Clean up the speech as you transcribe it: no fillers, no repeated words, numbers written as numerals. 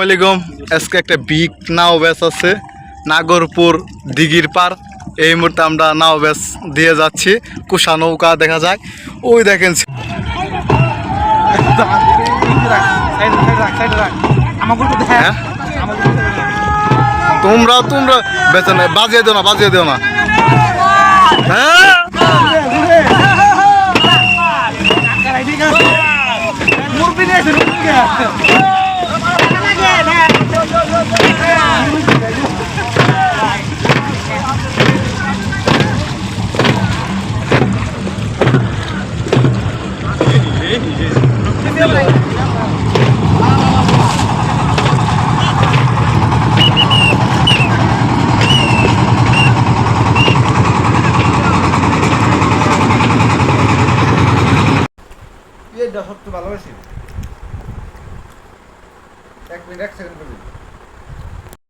আলাইকুম। আজকে একটা বিগ নাও ব্যাচ আছে নাগরপুর দিঘির পার। এই মুহূর্তে আমরা নাও ব্যাচ দিয়ে যাচ্ছি। কুষা নৌকা দেখা যায়, ওই দেখেন। তোমরা তোমরা বেচে না, বাজিয়ে দিও না, বাজিয়ে দিও না। হ্যাঁ সবচেয়ে ভালোবাসি 1 মিনিট 1 সেকেন্ড